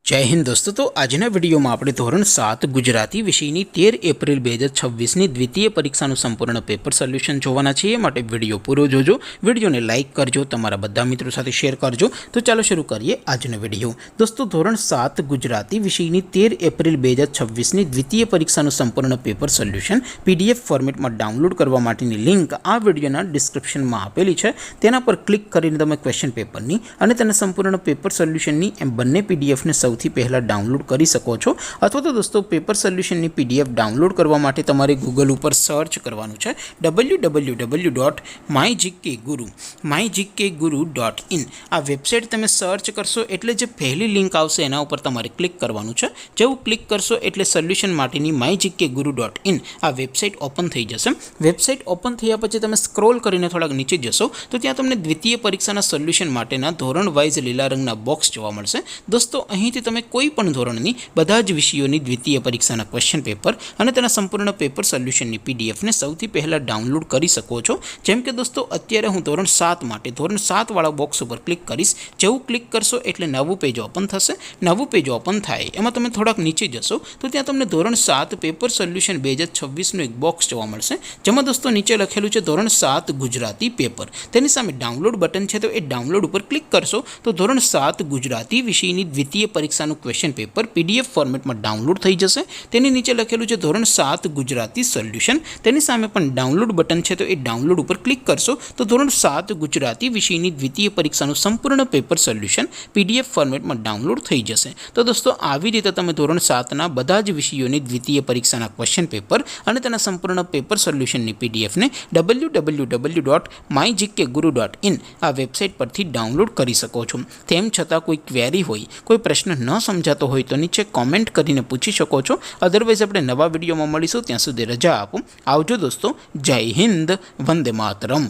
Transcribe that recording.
जय हिंद दोस्तों। तो आजना विडियो में આપણે ધોરણ 7 ગુજરાતી વિષયની 13 એપ્રિલ 2026ની દ્વિતીય પરીક્ષાનું સંપૂર્ણ પેપર સોલ્યુશન જોવાના છીએ। માટે વિડિયો પૂરો જોજો, વિડિયોને લાઈક કરજો, તમારા બધા મિત્રો સાથે શેર કરજો। તો ચાલો શરૂ કરીએ આજનો વિડિયો। દોસ્તો ધોરણ 7 ગુજરાતી વિષયની 13 એપ્રિલ 2026ની દ્વિતીય પરીક્ષાનું સંપૂર્ણ પેપર સોલ્યુશન પીડીએફ ફોર્મેટમાં ડાઉનલોડ કરવા માટેની લિંક આ વિડિયોના ડિસ્ક્રિપ્શનમાં આપેલી છે। તેના પર ક્લિક કરીને તમે ક્વેશ્ચન પેપરની અને તેના સંપૂર્ણ પેપર સોલ્યુશનની એમ બંને પીડીએફને સૌથી પહેલા ડાઉનલોડ કરી શકો છો। અથવા તો દોસ્તો પેપર સોલ્યુશનની પીડીએફ ડાઉનલોડ કરવા માટે તમારે ગૂગલ ઉપર સર્ચ કરવાનું છે www.mygkguru.in। આ વેબસાઇટ તમે સર્ચ કરશો એટલે જે પહેલી લિંક આવશે એના ઉપર તમારે ક્લિક કરવાનું છે। જેવું ક્લિક કરશો એટલે સોલ્યુશન માટેની mygkguru.in આ વેબસાઇટ ઓપન થઈ જશે। વેબસાઇટ ઓપન થયા પછી તમે સ્ક્રોલ કરીને થોડાક નીચે જશો તો ત્યાં તમને દ્વિતીય પરીક્ષાના સોલ્યુશન માટેના ધોરણ વાઇઝ લીલા રંગના બોક્સ જોવા મળશે। દોસ્તો અહીંથી તમે કોઈ પણ ધોરણની બધા જ વિષયોની દ્વિતીય પરીક્ષાના ક્વેશ્ચન પેપર અને તેના સંપૂર્ણ પેપર સોલ્યુશનની પીડીએફને સૌથી પહેલા ડાઉનલોડ કરી શકો છો। જેમ કે દોસ્તો અત્યારે હું ધોરણ 7 માટે ધોરણ 7 વાળા બોક્સ ઉપર ક્લિક કરીશ। જેવું ક્લિક કરશો એટલે નવું પેજ ઓપન થશે। નવું પેજ ઓપન થાય એમાં તમે થોડાક નીચે જશો તો ત્યાં તમને ધોરણ 7 પેપર સોલ્યુશન 2026નું એક બોક્સ જોવા મળશે। જેમાં દોસ્તો નીચે લખેલું છે ધોરણ 7 ગુજરાતી પેપર। તેની સામે ડાઉનલોડ બટન છે, તો એ ડાઉનલોડ ઉપર ક્લિક કરશો તો ધોરણ 7 ગુજરાતી વિષયની દ્વિતીય પરીક્ષાનું ક્વેશ્ચન પેપર પીડીએફ ફોર્મેટમાં ડાઉનલોડ થઈ જશે। તેની નીચે લખેલું છે ધોરણ 7 ગુજરાતી સોલ્યુશન। તેની સામે પણ ડાઉનલોડ બટન છે, તો એ ડાઉનલોડ ઉપર ક્લિક કરશો તો ધોરણ 7 ગુજરાતી વિષયની દ્વિતીય પરીક્ષાનું સંપૂર્ણ પેપર સોલ્યુશન પીડીએફ ફોર્મેટમાં ડાઉનલોડ થઈ જશે। તો દોસ્તો આવી રીતે તમે ધોરણ 7ના બધા જ વિષયોની દ્વિતીય પરીક્ષાના ક્વેશ્ચન પેપર અને તેના સંપૂર્ણ પેપર સોલ્યુશનની પીડીએફને www.mygkguru.in આ વેબસાઇટ પરથી ડાઉનલોડ કરી શકો છો। તેમ છતાં કોઈ ક્વેરી હોય, કોઈ પ્રશ્ન ન સમજાતો હોય તો નીચે કોમેન્ટ કરીને પૂછી શકો છો। અધરવાઇઝ આપણે નવા વિડીયોમાં મળીશું, ત્યાં સુધી રજા આપો। આવજો દોસ્તો, જય હિન્દ, વંદે માતરમ।